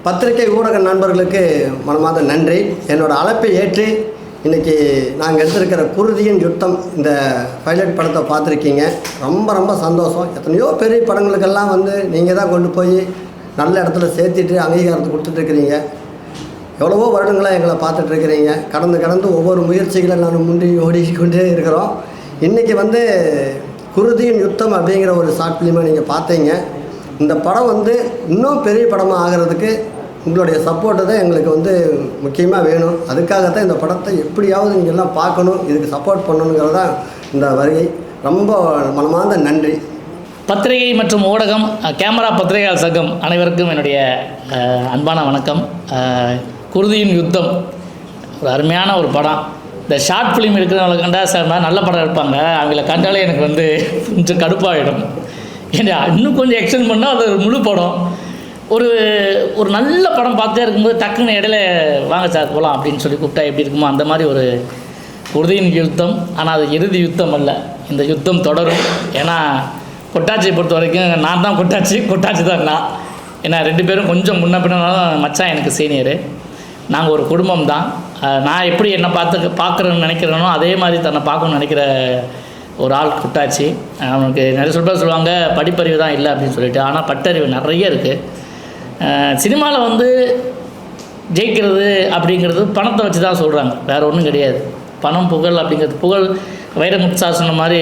பத்திரிகை ஊடக நண்பர்களுக்கு மனமார்ந்த நன்றி. என்னோடய அழைப்பை ஏற்று இன்றைக்கி நாங்கள் எடுத்திருக்கிற குருதியின் யுத்தம் இந்த பைலட் படத்தை பார்த்துருக்கீங்க. ரொம்ப ரொம்ப சந்தோஷம். எத்தனையோ பெரிய படங்களுக்கெல்லாம் நீங்கள் தான் கொண்டு போய் நல்ல இடத்துல சேர்த்துட்டு அங்கீகாரத்தை கொடுத்துட்ருக்கிறீங்க. எவ்வளவோ வருடங்களாக எங்களை பார்த்துட்ருக்கிறீங்க. கடந்து ஒவ்வொரு முயற்சிகளை நான் முந்தி ஓடிக்கொண்டே இருக்கிறோம். இன்றைக்கி குருதியின் யுத்தம் அப்படிங்கிற ஒரு ஷார்ட் ஃபிலிமை நீங்கள் பார்த்தீங்க. இந்த படம் இன்னும் பெரிய படமாக ஆகிறதுக்கு உங்களுடைய சப்போர்ட்டு தான் எங்களுக்கு முக்கியமாக வேணும். அதுக்காகத்தான் இந்த படத்தை எப்படியாவது நீங்கள் எல்லாம் பார்க்கணும், இதுக்கு சப்போர்ட் பண்ணணுங்கிறது தான் இந்த வருகை. ரொம்ப மனமார்ந்த நன்றி. பத்திரிகை மற்றும் ஊடகம், கேமரா பத்திரிகையாளர் சங்கம் அனைவருக்கும் என்னுடைய அன்பான வணக்கம். குருதியின் யுத்தம் ஒரு அருமையான ஒரு படம். இந்த ஷார்ட் ஃபிலிம் எடுக்கிறவங்களை கண்டால் சார் நல்ல படம் எடுப்பாங்க, அவங்கள கண்டாலே எனக்கு கொஞ்சம் கடுப்பாகிடும். ஏன்னா இன்னும் கொஞ்சம் எக்ஸ்டெண்ட் பண்ணால் அது ஒரு முழு படம். ஒரு நல்ல படம் பார்த்தே இருக்கும்போது டக்குன்னு இடையில வாங்க சார் போகலாம் அப்படின்னு சொல்லி கூப்பிட்டா எப்படி இருக்குமோ அந்த மாதிரி ஒரு குருதியின் யுத்தம். ஆனால் அது இறுதி யுத்தம் அல்ல, இந்த யுத்தம் தொடரும். ஏன்னா கொட்டாச்சியை பொறுத்த வரைக்கும் நான் தான் கொட்டாச்சி தான் நான். ஏன்னா 2 பேரும் கொஞ்சம் முன்ன பின்னாலும் மச்சான் எனக்கு சீனியரு. நாங்கள் ஒரு குடும்பம் தான். நான் எப்படி என்னை பார்க்குறேன்னு நினைக்கிறேனோ அதே மாதிரி தன்னை பார்க்கணுன்னு நினைக்கிற ஒரு ஆள் கொட்டாச்சி. அவனுக்கு நிறைய சொல்லுவாங்க படிப்பறிவு தான் இல்லை அப்படின்னு சொல்லிட்டு, ஆனால் பட்டறிவு நிறைய இருக்குது. சினிமாவில் ஜெயிக்கிறது அப்படிங்கிறது பணத்தை வச்சு தான் சொல்கிறாங்க, வேறு ஒன்றும் கிடையாது. பணம் புகழ் அப்படிங்கிறது, புகழ் வைரமுத்து சொன்ன மாதிரி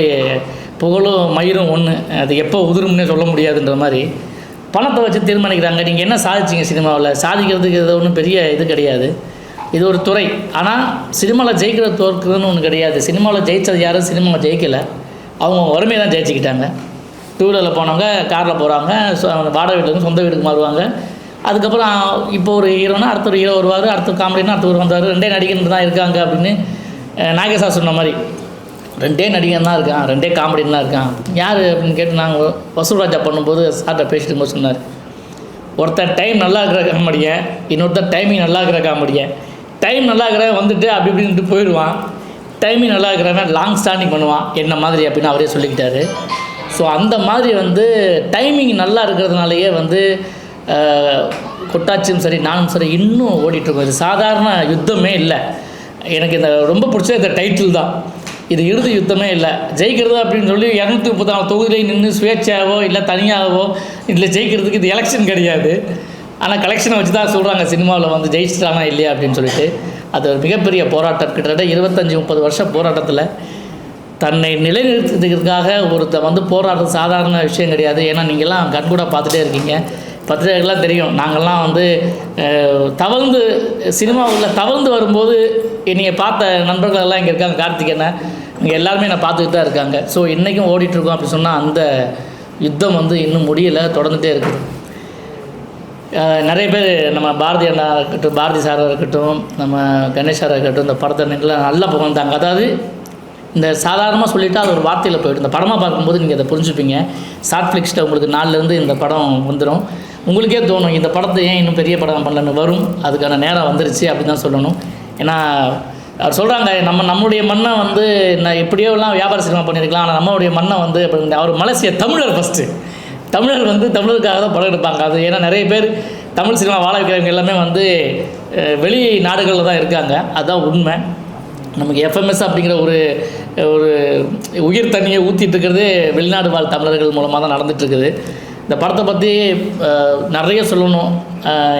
புகழும் மயிரும் ஒன்று, அது எப்போ உதிரும்னே சொல்ல முடியாதுன்ற மாதிரி பணத்தை வச்சு தீர்மானிக்கிறாங்க. நீங்கள் என்ன சாதிச்சிங்க சினிமாவில்? சாதிக்கிறதுக்கு இது ஒன்றும் பெரிய இது கிடையாது, இது ஒரு துறை. ஆனால் சினிமாவில் ஜெயிக்கிறது தோற்கிறதுன்னு ஒன்று கிடையாது. சினிமாவில் ஜெயித்தது யாரும் சினிமாவில் ஜெயிக்கலை, அவங்க வறுமையை தான் ஜெயிச்சிக்கிட்டாங்க. 2 வீலரில் போனவங்க காரில் போகிறாங்க, வாடகை வீட்டுக்கு சொந்த வீட்டுக்கு மாறுவாங்க. அதுக்கப்புறம் இப்போ ஒரு ஹீரோனா அடுத்த ஒரு ஹீரோ வருவார், அடுத்த காமெடினா அடுத்த ஒரு வந்தார். 2 நடிகன் தான் இருக்காங்க அப்படின்னு நாகேஷா சொன்ன மாதிரி 2 நடிகன் தான் இருக்கான், 2 காமெடின்னு தான் இருக்கான். யார் அப்படின்னு கேட்டு நாங்கள் வசூல்ராஜா பண்ணும்போது சார்ட்ட பேசிட்டு போது சொன்னார், ஒருத்தர் டைம் நல்லா இருக்கிற காமெடியன், இன்னொருத்தர் டைமிங் நல்லா இருக்கிற காமெடியன். டைம் நல்லா இருக்கிற அப்படி இப்படின்ட்டு போயிடுவான், டைமிங் நல்லா இருக்கிறவன் லாங் ஸ்டாண்டிங் பண்ணுவான் என்ன மாதிரி அப்படின்னு அவரே சொல்லிக்கிட்டாரு. ஸோ அந்த மாதிரி டைமிங் நல்லா இருக்கிறதுனாலேயே கொட்டாச்சியும் சரி நானும் சரி இன்னும் ஓடிட்டுருக்கோம். இது சாதாரண யுத்தமே இல்லை. எனக்கு இந்த ரொம்ப பிடிச்ச இந்த டைட்டில் தான், இது இறுதி யுத்தமே இல்லை. ஜெயிக்கிறது அப்படின்னு சொல்லி 234 தொகுதியிலே நின்று சுயேட்சையாவோ இல்லை தனியாகவோ இல்லை ஜெயிக்கிறதுக்கு இது எலெக்ஷன் கிடையாது. ஆனால் கலெக்ஷனை வச்சு தான் சொல்கிறாங்க சினிமாவில் ஜெயிச்சிட்டானா இல்லையா அப்படின்னு சொல்லிட்டு. அது ஒரு மிகப்பெரிய போராட்டம், கிட்டத்தட்ட 25-30 வருஷம் போராட்டத்தில் தன்னை நிலைநிறுத்துறதுக்காக ஒருத்தர் போராடுறது சாதாரண விஷயம் கிடையாது. ஏன்னா நீங்கள்லாம் கண்கூட பார்த்துட்டே இருக்கீங்க, பத்திரிகைகள்லாம் தெரியும். நாங்கள்லாம் தவழ்ந்து சினிமாவில் தவழ்ந்து வரும்போது நீங்கள் பார்த்த நண்பர்கள் எல்லாம் இங்கே இருக்காங்க, கார்த்திகேயனை இங்கே எல்லாருமே நான் பார்த்துக்கிட்டு தான் இருக்காங்க. ஸோ இன்றைக்கும் ஓடிட்டுருக்கோம் அப்படி சொன்னால் அந்த யுத்தம் இன்னும் முடியலை, தொடர்ந்துகிட்டே இருக்குது. நிறைய பேர் நம்ம பாரதி அண்ணா இருக்கட்டும், பாரதி சாராக இருக்கட்டும், நம்ம கணேஷாராக இருக்கட்டும், இந்த படத்தை நல்லா புகழ்ந்தாங்க. அதாவது இந்த சாதாரணமாக சொல்லிவிட்டு அது ஒரு வார்த்தையில் போய்ட்டு இந்த படமாக பார்க்கும்போது நீங்கள் அதை புரிஞ்சுப்பீங்க. ஷார்ட் ஃப்ளிக்ஸில் உங்களுக்கு 4லேருந்து இந்த படம் வந்துடும். உங்களுக்கே தோணும் இந்த படத்தை ஏன் இன்னும் பெரிய படம் பண்ணலன்னு. வரும், அதுக்கான நேரம் வந்துருச்சு அப்படின்னு தான் சொல்லணும். ஏன்னா அவர் சொல்கிறாங்க நம்மளுடைய மண்ணை நான் எப்படியோலாம் வியாபார சினிமா பண்ணியிருக்கலாம், ஆனால் நம்மளுடைய மண்ணை அப்படி அவர் மலேசியா தமிழர் ஃபஸ்ட்டு தமிழர் தமிழருக்காக தான் படம் எடுப்பாங்க. அது ஏன்னா நிறைய பேர் தமிழ் சினிமா வாழ வைக்கிறவங்க எல்லாமே வெளி நாடுகளில் தான் இருக்காங்க, அதுதான் உண்மை. நமக்கு எஃப்எம்எஸ் அப்படிங்கிற ஒரு உயிர் தண்ணியை ஊற்றிட்டு இருக்கிறது வெளிநாடு வாழ் தமிழர்கள் மூலமாக தான் நடந்துகிட்ருக்குது. இந்த படத்தை பற்றி நிறைய சொல்லணும்.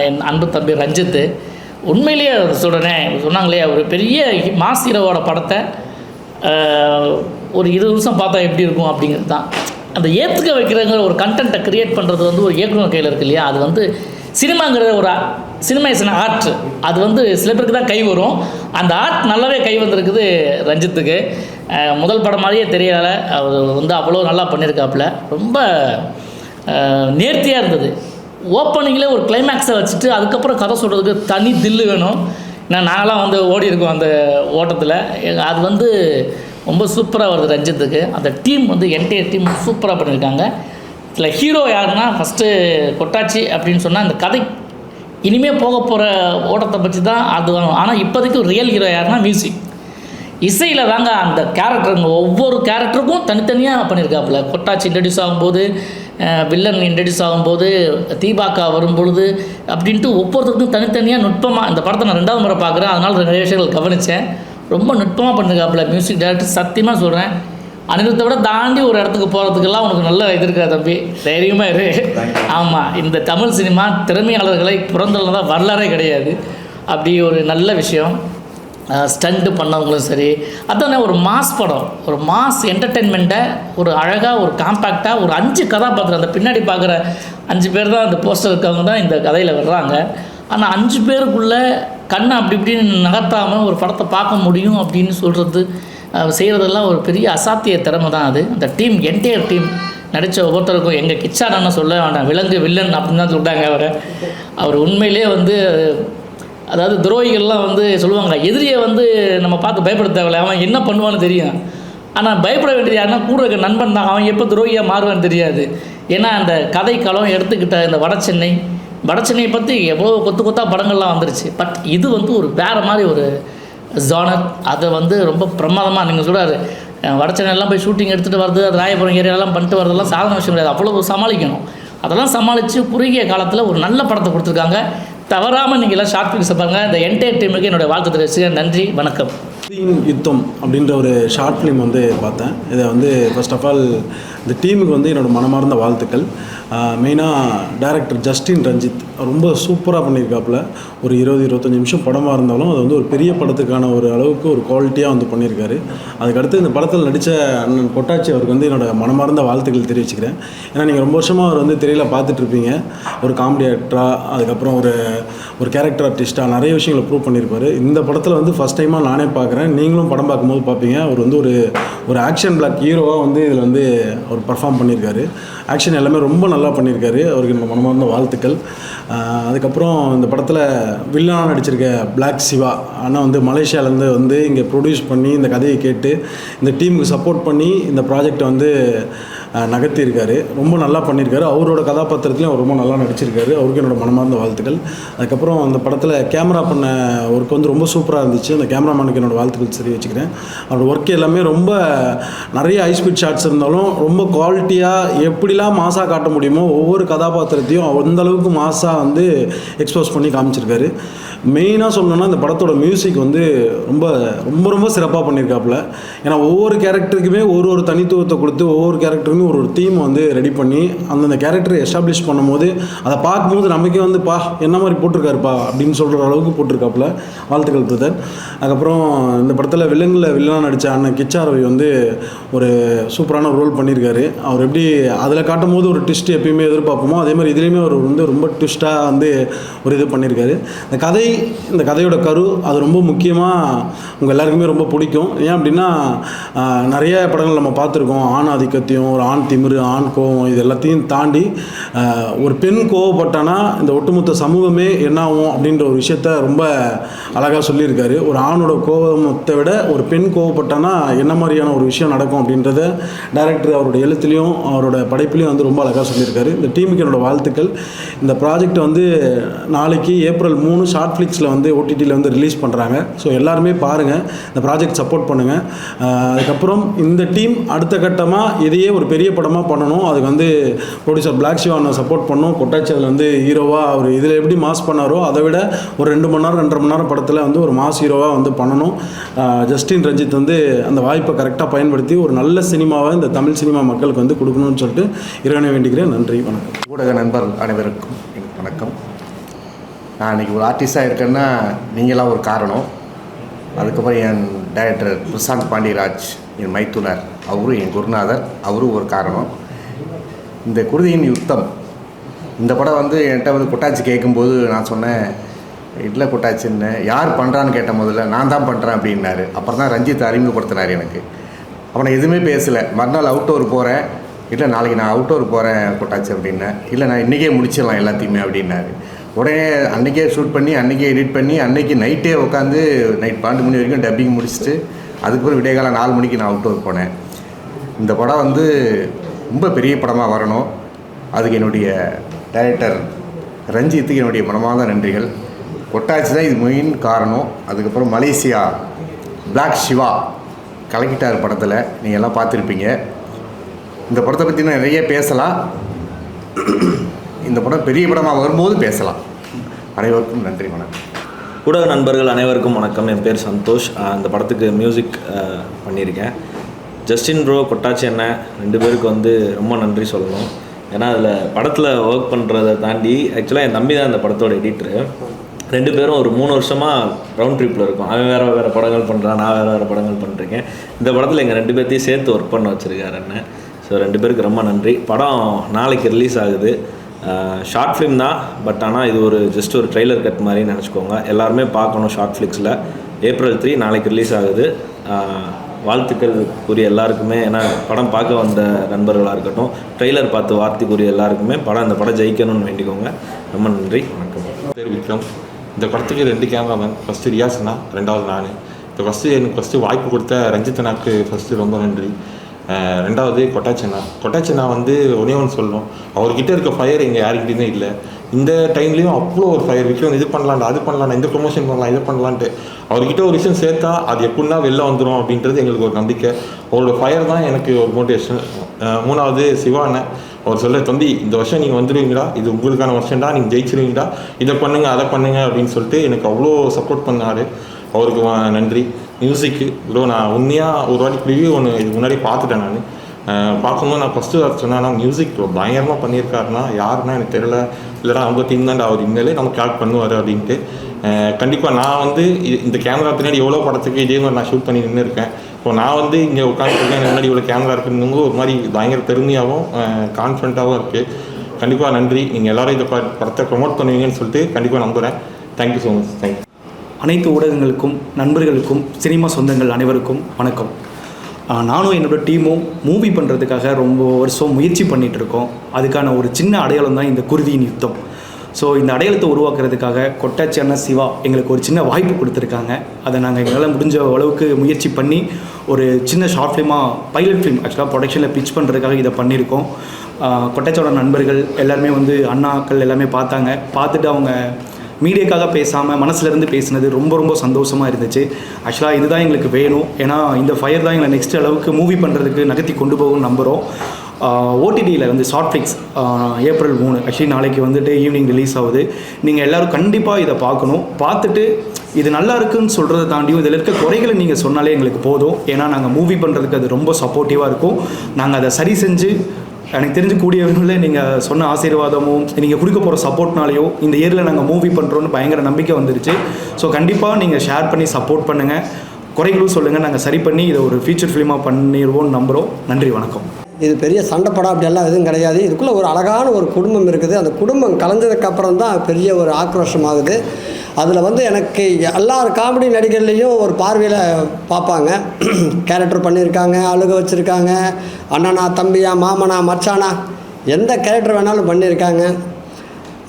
என் அன்பு தம்பி ரஞ்சித்து உண்மையிலேயே சொல்கிறேன், சொன்னாங்களே ஒரு பெரிய மாஸ் ஹீரோவோட படத்தை ஒரு 20 நிமிஷம் பார்த்தா எப்படி இருக்கும் அப்படிங்கிறது தான். அந்த ஏற்றுக்க வைக்கிறங்கிற ஒரு கண்டென்ட்டை க்ரியேட் பண்ணுறது ஒரு இயக்குனர் கையில் இருக்குது இல்லையா. அது சினிமாங்கிறது ஒரு சினிமா இஸ் அன் ஆர்ட். அது சில பேருக்கு தான் கை வரும், அந்த ஆர்ட் நல்லாவே கை வந்திருக்குது ரஞ்சித்துக்கு. முதல் படம் மாதிரியே தெரியல, அவர் அவ்வளோ நல்லா பண்ணியிருக்காப்புல. ரொம்ப நேர்த்தியாக இருந்தது. ஓப்பனிங்கில் ஒரு கிளைமேக்ஸை வச்சுட்டு அதுக்கப்புறம் கதை சொல்கிறதுக்கு தனி தில்லு வேணும். நாங்களாம் ஓடி இருக்கோம் அந்த ஓட்டத்தில். அது ரொம்ப சூப்பராக வருது ரஞ்சித்துக்கு. அந்த டீம் என்டையர் டீம் சூப்பராக பண்ணியிருக்காங்க. இதில் ஹீரோ யாருன்னா ஃபஸ்ட்டு கொட்டாச்சி அப்படின்னு சொன்னால் இந்த கதை இனிமேல் போக போகிற ஓட்டத்தை பற்றி தான் அது. ஆனால் இப்போதைக்கு ரியல் ஹீரோ யாருன்னா மியூசிக், இசையில் தாங்க அந்த கேரக்டருங்க ஒவ்வொரு கேரக்டருக்கும் தனித்தனியாக பண்ணியிருக்காப்புல. கொட்டாச்சி இன்ட்ரடியூஸ் ஆகும்போது வில்லன் இன்ட்ரடியூஸ் ஆகும்போது தீபாக்கா வரும்பொழுது அப்படின்ட்டு ஒவ்வொருத்தருக்கும் தனித்தனியாக நுட்பமாக இந்த படத்தை நான் 2வது முறை பார்க்குறேன். அதனால் நிறைய விஷயங்கள் கவனித்தேன். ரொம்ப நுட்பமாக பண்ணிருக்காப்புல மியூசிக் டைரக்டர். சத்தியமாக சொல்கிறேன், அனிருத்தை விட தாண்டி ஒரு இடத்துக்கு போகிறதுக்கெல்லாம் உனக்கு நல்ல இது இருக்கா தம்பி, தைரியமாக இரு. ஆமாம், இந்த தமிழ் சினிமா திறமையாளர்களை புறந்தள்ளதான் வரலாறே கிடையாது. அப்படி ஒரு நல்ல விஷயம். ஸ்டண்ட்டு பண்ணவங்களும் சரி, அதானே ஒரு மாஸ் படம், ஒரு மாஸ் என்டர்டெயின்மெண்ட்டை ஒரு அழகாக ஒரு காம்பேக்டாக ஒரு 5 கதாபாத்திரம், அந்த பின்னாடி பார்க்குற 5 பேர் தான் அந்த போஸ்டர் இருக்கவங்க தான் இந்த கதையில் வர்றாங்க. ஆனால் 5 பேருக்குள்ளே கண்ணை அப்படி இப்படின்னு நகர்த்தாமல் ஒரு படத்தை பார்க்க முடியும் அப்படின்னு சொல்கிறது செய்கிறதெல்லாம் ஒரு பெரிய அசாத்திய திறமை தான் அது. அந்த டீம், என்டையர் டீம் நடித்த ஒவ்வொருத்தருக்கும் எங்கள் கிச்சாடான்னு சொல்ல வேண்டாம், விலங்கு வில்லன் அப்படின்னு தான் சொல்லிட்டாங்க அவர் உண்மையிலே வந்து அதாவது துரோகிகள்லாம் வந்து சொல்லுவாங்க, எதிரியை வந்து நம்ம பார்த்து பயப்பட தேவையில்லை, அவன் என்ன பண்ணுவான்னு தெரியும். ஆனால் பயப்பட வேண்டியது யாருன்னா கூட இருக்க நண்பன் தான், அவன் எப்போ துரோகியாக மாறுவான்னு தெரியாது. ஏன்னா அந்த கதைக்களம் எடுத்துக்கிட்ட இந்த வடச்சென்னை பற்றி எவ்வளோ கொத்தாக படங்கள்லாம் வந்துருச்சு. பட் இது வந்து ஒரு வேறு மாதிரி ஒரு ஜானர். அதை வந்து ரொம்ப பிரமாதமாக நீங்கள் சொல்கிறாரு, வடச்சென்னையெல்லாம் போய் ஷூட்டிங் எடுத்துகிட்டு வருது, அது ராயபுரம் ஏரியாலாம் பண்ணிட்டு வரதெல்லாம் சாதாரண விஷயம் கிடையாது. அவ்வளோ சமாளிக்கணும். அதெல்லாம் சமாளித்து குறுகிய காலத்தில் ஒரு நல்ல படத்தை கொடுத்துருக்காங்க. தவறாமல் நீங்கள் எல்லாம் ஷார்ட் ஃபிலிம்ஸை பாருங்கள். இந்த என்டையர் டீமுக்கு என்னுடைய வாழ்த்து தெரிவிச்சுக்கிறேன். நன்றி, வணக்கம். யுத்தம் அப்படின்ற ஒரு ஷார்ட் ஃபிலிம் வந்து பார்த்தேன். இதை வந்து ஃபர்ஸ்ட் ஆஃப் ஆல் இந்த டீமுக்கு வந்து என்னோடய மனமார்ந்த வாழ்த்துக்கள். மெயினாக டைரக்டர் ஜஸ்டின் ரஞ்சித் ரொம்ப சூப்பராக பண்ணியிருக்காப்புல. ஒரு 20-25 நிமிஷம் படமாக இருந்தாலும் அது வந்து ஒரு பெரிய படத்துக்கான ஒரு அளவுக்கு ஒரு குவாலிட்டியாக வந்து பண்ணியிருக்காரு. அதுக்கடுத்து இந்த படத்தில் நடித்த அண்ணன் கொட்டாச்சி அவருக்கு வந்து என்னோடய மனமார்ந்த வாழ்த்துக்கள் தெரிவிச்சுக்கிறேன். ஏன்னா நீங்கள் ரொம்ப வருஷமாக அவர் வந்து திரையில் பார்த்துட்ருப்பீங்க. ஒரு காமெடி ஆக்டராக, அதுக்கப்புறம் ஒரு கேரக்டர் ஆர்டிஸ்ட்டாக நிறைய விஷயங்களை ப்ரூவ் பண்ணியிருப்பார். இந்த படத்தில் வந்து ஃபஸ்ட் டைமாக நானே பார்க்குறேன், நீங்களும் படம் பார்க்கும்போது பார்ப்பீங்க. அவர் வந்து ஒரு ஆக்ஷன் பிளாக் ஹீரோவாக வந்து இதில் வந்து அவர் பர்ஃபார்ம் பண்ணியிருக்காரு. ஆக்ஷன் எல்லாமே ரொம்ப நல்லா பண்ணியிருக்காரு. அவருக்கு நம்ம மனமார்ந்த வாழ்த்துக்கள். அதுக்கப்புறம் இந்த படத்தில் வில்லனாக நடிச்சிருக்க பிளாக் சிவா ஆனால் வந்து மலேசியாவிலேருந்து வந்து இங்கே ப்ரொடியூஸ் பண்ணி இந்த கதையை கேட்டு இந்த டீமுக்கு சப்போர்ட் பண்ணி இந்த ப்ராஜெக்டை வந்து நகர்த்தியிருக்காரு. ரொம்ப நல்லா பண்ணியிருக்காரு. அவரோட கதாபாத்திரத்துலையும் அவர் ரொம்ப நல்லா நடிச்சிருக்காரு. அவருக்கு என்னோடய மனமார்ந்த வாழ்த்துக்கள். அதுக்கப்புறம் அந்த படத்தில் கேமரா பண்ண ஒர்க் வந்து ரொம்ப சூப்பராக இருந்துச்சு. அந்த கேமராமேனுக்கு என்னோடய வாழ்த்துக்கள் சரி வச்சுக்கிறேன். அவரோட ஒர்க் எல்லாமே ரொம்ப நிறைய ஹைஸ்பீட் ஷாட்ஸ் இருந்தாலும் ரொம்ப குவாலிட்டியாக எப்படிலாம் மாசாக காட்ட முடியுமோ ஒவ்வொரு கதாபாத்திரத்தையும் அந்தளவுக்கு மாசாக வந்து எக்ஸ்போஸ் பண்ணி காமிச்சிருக்காரு. மெயினாக சொல்லணும்னா இந்த படத்தோட மியூசிக் வந்து ரொம்ப ரொம்ப ரொம்ப சிறப்பாக பண்ணியிருக்காப்புல. ஏன்னா ஒவ்வொரு கேரக்டருக்குமே ஒரு தனித்துவத்தை கொடுத்து ஒவ்வொரு கேரக்டருக்குமே ஒரு தீம் வந்து ரெடி பண்ணி அந்தந்த கேரக்டரை எஸ்டாப்ளிஷ் பண்ணும்போது அதை பார்க்கும்போது நமக்கே வந்து என்ன மாதிரி போட்டிருக்காருப்பா அப்படின்னு சொல்கிற அளவுக்கு போட்டிருக்காப்புல. வாழ்த்துக்கள் பிரதர். அதுக்கப்புறம் இந்த படத்தில் வில்லனாக நடித்த அண்ணன் கிச்சாரவி வந்து ஒரு சூப்பரான ரோல் பண்ணியிருக்காரு. அவர் எப்படி அதில் காட்டும் போது ஒரு ட்விஸ்ட் எப்பயுமே எதிர்பார்ப்போமோ அதே மாதிரி இதுலேயுமே அவர் வந்து ரொம்ப ட்விஸ்ட்டாக வந்து ஒரு இது பண்ணியிருக்காரு. இந்த கதையோட கரு அது ரொம்ப முக்கியமாக உங்கள் எல்லாருக்குமே ரொம்ப பிடிக்கும். ஏன் அப்படின்னா நிறைய படங்கள் நம்ம பார்த்துருக்கோம். ஆண் ஆதிக்கத்தையும் ஒரு ஆண் திமிரு, ஆண் கோவம், இது எல்லாத்தையும் தாண்டி ஒரு பெண் கோவப்பட்டானா இந்த ஒட்டுமொத்த சமூகமே என்ன ஆகும் அப்படின்ற ஒரு விஷயத்த ரொம்ப அழகாக சொல்லியிருக்காரு. ஒரு ஆணோட கோவத்தை விட ஒரு பெண் கோவப்பட்டானா என்ன மாதிரியான ஒரு விஷயம் நடக்கும் அப்படின்றத டைரக்டர் அவரோட எழுத்துலையும் அவரோட படைப்புலையும் வந்து ரொம்ப அழகாக சொல்லியிருக்காரு. இந்த டீமுக்கு என்னோடய வாழ்த்துக்கள். இந்த ப்ராஜெக்ட் வந்து நாளைக்கு ஏப்ரல் 3 ஷார்ட் ஃபிளிக்ஸில் வந்து ஓடிடியில் வந்து ரிலீஸ் பண்ணுறாங்க. ஸோ எல்லாருமே பாருங்கள், இந்த ப்ராஜெக்ட் சப்போர்ட் பண்ணுங்கள். அதுக்கப்புறம் இந்த டீம் அடுத்த கட்டமாக இதையே ஒரு பெரிய படமாக பண்ணணும். அதுக்கு வந்து ப்ரொடியூசர் பிளாக் சிவானை சப்போர்ட் பண்ணணும். கொட்டாச்சி அதில் வந்து ஹீரோவாக அவர் இதில் எப்படி மாஸ் பண்ணாரோ அதை விட ஒரு 2 மணி நேரம் 2.5 மணி நேரம் படத்தில் வந்து ஒரு மாஸ் ஹீரோவாக வந்து பண்ணணும். ஜஸ்டின் ரஞ்சித் வந்து அந்த வாய்ப்பை கரெக்டாக பயன்படுத்தி ஒரு நல்ல சினிமாவை இந்த தமிழ் சினிமா மக்களுக்கு வந்து கொடுக்கணும்னு சொல்லிட்டு இறைவனை வேண்டிக்கிறேன். நன்றி, வணக்கம். ஊடக நண்பர்கள் அனைவருக்கும் வணக்கம். நான் இன்றைக்கி ஒரு ஆர்டிஸ்டாக இருக்கேன்னா நீங்களாம் ஒரு காரணம். அதுக்கப்புறம் என் டைரக்டர் பிரசாந்த் பாண்டியராஜ், என் மைத்துனர், அவரும் என் குருநாதர், அவரும் ஒரு காரணம். இந்த குருதியின் யுத்தம் இந்த படம் வந்து என்கிட்ட வந்து கொட்டாச்சி கேட்கும்போது நான் சொன்னேன், இல்லை கொட்டாச்சின்னு யார் பண்ணுறான்னு கேட்ட முதல்ல நான் தான் பண்ணுறேன் அப்படின்னாரு. அப்புறம் தான் ரஞ்சித் அறிமுகப்படுத்தினார் எனக்கு. அப்போ நான் எதுவுமே பேசலை. மறுநாள் அவுட்டோர் போகிறேன். இல்லை நாளைக்கு நான் அவுட்டோர் போகிறேன் கொட்டாச்சி அப்படின்னேன். இல்லை நான் இன்றைக்கே முடிச்சிடலாம் எல்லாத்தையுமே அப்படின்னாரு. உடனே அன்றைக்கே ஷூட் பண்ணி அன்றைக்கே எடிட் பண்ணி அன்றைக்கி நைட்டே உட்காந்து நைட் 12 மணி வரைக்கும் டப்பிங் முடிச்சுட்டு அதுக்கப்புறம் விடியகாலம் 4 மணிக்கு நான் அவுட்டோர் போனேன். இந்த படம் வந்து ரொம்ப பெரிய படமாக வரணும். அதுக்கு என்னுடைய டைரக்டர் ரஞ்சித்துக்கு என்னுடைய மனமார்ந்த நன்றிகள். கொட்டாச்சி தான் இது மெயின் காரணம். அதுக்கப்புறம் மலேசியா பிளாக் சிவா கலக்கிட்டார் படத்தில், நீங்கள் எல்லாம் பார்த்துருப்பீங்க. இந்த படத்தை பற்றி நான் நிறைய பேசலாம். இந்த படம் பெரிய படமாக வரும்போது பேசலாம். அனைவருக்கும் நன்றி, வணக்கம். ஊடக நண்பர்கள் அனைவருக்கும் வணக்கம். என் பேர் சந்தோஷ். இந்த படத்துக்கு மியூசிக் பண்ணியிருக்கேன். ஜஸ்டின் ப்ரோ, கொட்டாச்சி அண்ணன் 2 பேருக்கு வந்து ரொம்ப நன்றி சொல்லணும். ஏன்னா அதில் படத்தில் ஒர்க் பண்ணுறதை தாண்டி ஆக்சுவலாக என் தம்பி தான் இந்த படத்தோட எடிட்டரு. 2 பேரும் ஒரு 3 வருஷமாக ரவுண்ட் ட்ரிப்பில் இருக்கும். அவன் வேறு படங்கள் பண்ணுறான், நான் வேறு படங்கள் பண்ணிருக்கேன். இந்த படத்தில் எங்கள் 2 பேர்த்தையும் சேர்த்து ஒர்க் பண்ண வச்சுருக்காரு அண்ணன். ஸோ 2 பேருக்கு ரொம்ப நன்றி. படம் நாளைக்கு ரிலீஸ் ஆகுது. ஷார்ட் ஃபிலிம் தான், பட் ஆனால் இது ஒரு ஜஸ்ட் ஒரு ட்ரெய்லர் கட் மாதிரி நினச்சிக்கோங்க. எல்லாருமே பார்க்கணும் ஷார்ட் ஃப்ளிக்ஸில். April 3 நாளைக்கு ரிலீஸ் ஆகுது. வாழ்த்துக்கள் கூறிய எல்லாருக்குமே, ஏன்னா படம் பார்க்க வந்த நண்பர்களாக இருக்கட்டும், ட்ரெய்லர் பார்த்து வார்த்தை கூறிய எல்லாருக்குமே இந்த படம் ஜெயிக்கணும்னு வேண்டிக்கோங்க. ரொம்ப நன்றி, வணக்கம். பேர் விக்ரம். இந்த படத்துக்கு 2 கேமராமேன். ஃபஸ்ட்டு ரியாஸ்னா, 2வது நான். இப்போ எனக்கு வாய்ப்பு கொடுத்த ரஞ்சித் அண்ணாக்கு ஃபஸ்ட்டு ரொம்ப நன்றி. 2வது கொட்டாச்சனா வந்து ஒன்றே ஒன்று சொல்லணும், அவர்கிட்ட இருக்க ஃபயர் எங்கள் யாருக்கிட்டேயுமே இல்லை. இந்த டைம்லேயும் அவ்வளோ ஒரு ஃபயர். விக்ரம் இது பண்ணலான்டா, அது பண்ணலாம்டா, இந்த ப்ரொமோஷன் பண்ணலாம், இதை பண்ணலான்ட்டு அவர்கிட்ட ஒரு விஷயம் சேர்த்தா அது எப்படின்னா வெளில வந்துடும் அப்படின்றது எங்களுக்கு ஒரு நம்பிக்கை. அவரோட ஃபயர் தான் எனக்கு ஒரு மோட்டிவேஷன். 3வது சிவா அண்ணன். அவர் சொல்ல, தம்பி இந்த வருஷம் நீங்கள் வந்துடுவீங்களா, இது உங்களுக்கான வருஷம்டா, நீங்கள் ஜெயிச்சிருவீங்களா, இதை பண்ணுங்க அதை பண்ணுங்க அப்படின்னு சொல்லிட்டு எனக்கு அவ்வளோ சப்போர்ட் பண்ணார். அவருக்கு நன்றி. மியூசிக்கு ப்ரோ, நான் உண்மையாக ஒரு வாட்டி ப்ரிவியூ ஒன்று இதுக்கு முன்னாடி பார்த்துட்டேன். நான் பார்க்கும்போது நான் ஃபஸ்ட்டு சொன்னேன்னா மியூசிக் ப்ரோ பயங்கரமாக பண்ணியிருக்காருன்னா யாருன்னா எனக்கு தெரியல, இல்லைனா அவங்க டீம் தான்டா அவர் இனிமேலே நமக்கு ஆக்ட் பண்ணுவார் அப்படின்ட்டு. கண்டிப்பாக நான் வந்து இந்த கேமரா பின்னாடி எவ்வளோ படத்துக்கு இதே மாதிரி நான் ஷூட் பண்ணி நின்று இருக்கேன். இப்போ நான் வந்து இங்கே உட்காந்துருக்கேன், எனக்கு முன்னாடி இவ்வளோ கேமரா இருக்குன்னு ஒரு மாதிரி பயங்கர பெருமையாகவும் கான்ஃபிடண்ட்டாகவும் இருக்குது. கண்டிப்பாக நன்றி. நீங்கள் எல்லோரும் இந்த படத்தை ப்ரொமோட் பண்ணுவீங்கன்னு சொல்லிட்டு கண்டிப்பாக நம்புகிறேன். Thank you so much. தேங்க்யூ. அனைத்து ஊடகங்களுக்கும், நண்பர்களுக்கும், சினிமா சொந்தங்கள் அனைவருக்கும் வணக்கம். நானும் என்னோடய டீமும் மூவி பண்ணுறதுக்காக ரொம்ப வருஷம் முயற்சி பண்ணிகிட்ருக்கோம். அதுக்கான ஒரு சின்ன அடையாளம் தான் இந்த குருதியின் யுத்தம். ஸோ இந்த அடையாளத்தை உருவாக்குறதுக்காக கொட்டாச்சி அண்ணா சிவா எங்களுக்கு ஒரு சின்ன வாய்ப்பு கொடுத்துருக்காங்க. அதை நாங்கள் எங்களால் முடிஞ்ச அளவுக்கு முயற்சி பண்ணி ஒரு சின்ன ஷார்ட் ஃபிலிமாக, பைலட் ஃபிலிம் ஆக்சுவலாக ப்ரொடக்ஷனில் பிச் பண்ணுறதுக்காக இதை பண்ணியிருக்கோம். கொட்டாச்சியோட நண்பர்கள் எல்லாருமே வந்து அண்ணாக்கள் எல்லாமே பார்த்துட்டு அவங்க மீடியாக்காக பேசாமல் மனசுலேருந்து பேசினது ரொம்ப ரொம்ப சந்தோஷமாக இருந்துச்சு. ஆக்சுவலாக இதுதான் எங்களுக்கு வேணும். ஏன்னா இந்த ஃபயர் தான் எங்களை நெக்ஸ்ட் அளவுக்கு மூவி பண்ணுறதுக்கு நகர்த்தி கொண்டு போகும்னு நம்புகிறோம். ஓடிடியில் வந்து ஷார்ட் ஃபிளிக்ஸ் April 3 ஆக்சுவலி நாளைக்கு வந்துட்டு ஈவினிங் ரிலீஸ் ஆகுது. நீங்கள் எல்லோரும் கண்டிப்பாக இதை பார்க்கணும். பார்த்துட்டு இது நல்லா இருக்குன்னு சொல்கிறத தாண்டியும் இதில் இருக்க குறைகளை நீங்கள் சொன்னாலே எங்களுக்கு போதும். ஏன்னா நாங்கள் மூவி பண்ணுறதுக்கு அது ரொம்ப சப்போர்ட்டிவாக இருக்கும். நாங்கள் அதை சரி செஞ்சு எனக்கு தெரிஞ்சு கூடியவர்களே நீங்கள் சொன்ன ஆசீர்வாதமும் நீங்கள் கொடுக்க போகிற சப்போர்ட்னாலேயோ இந்த இயரில் நாங்கள் மூவி பண்ணுறோன்னு பயங்கர நம்பிக்கை வந்துருச்சு. ஸோ கண்டிப்பாக நீங்கள் ஷேர் பண்ணி சப்போர்ட் பண்ணுங்கள், குறைகளும் சொல்லுங்கள், நாங்கள் சரி பண்ணி இதை ஒரு ஃபீச்சர் ஃபிலிமாக பண்ணிடுவோம்னு நம்புகிறோம். நன்றி, வணக்கம். இது பெரிய சண்டை படம் அப்படியெல்லாம் எதுவும் கிடையாது. இதுக்குள்ளே ஒரு அழகான ஒரு குடும்பம் இருக்குது. அந்த குடும்பம் கலைஞ்சதுக்கப்புறம் தான் பெரிய ஒரு ஆக்ரோஷம் ஆகுது. அதில் வந்து எனக்கு எல்லார் காமெடி நடிகர்லேயும் ஒரு பார்வையில் பார்ப்பாங்க. கேரக்டர் பண்ணியிருக்காங்க, அழுக வச்சுருக்காங்க, அண்ணனா தம்பியா மாமனா மச்சானா எந்த கேரக்டர் வேணாலும் பண்ணியிருக்காங்க.